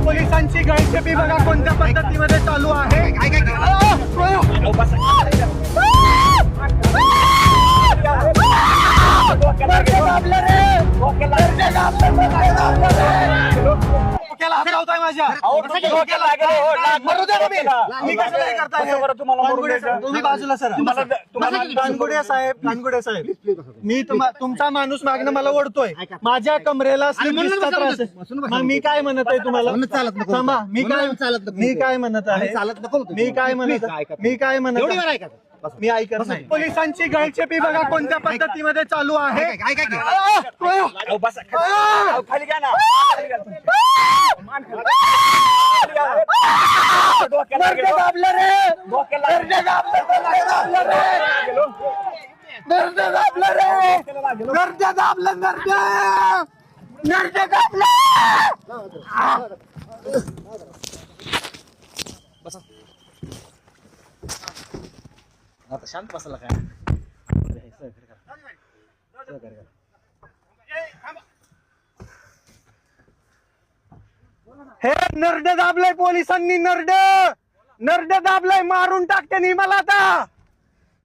पोलिसांची गळचेपी बघा कोणत्या पद्धतीमध्ये चालू आहे. डोक्याला हात लावताय माझ्या. मी कसं काय करताय तुम्ही बाजूला सर. कानगुडे साहेब मी तुमचा माणूस मागणं मला ओढतोय. माझ्या कमरेला स्लिपचा त्रास आहे. मग मी काय म्हणत आहे तुम्हाला थांबा. मी काय म्हणत आहे मी काय म्हणत मी ऐकत नाही. पोलिसांची गळचेपी बघा कोणत्या पद्धतीमध्ये चालू आहे. आता शांत बसला काय. हे नरड दाबलंय पोलिसांनी. नरड दाबलंय. मारून टाकते नी मला आता.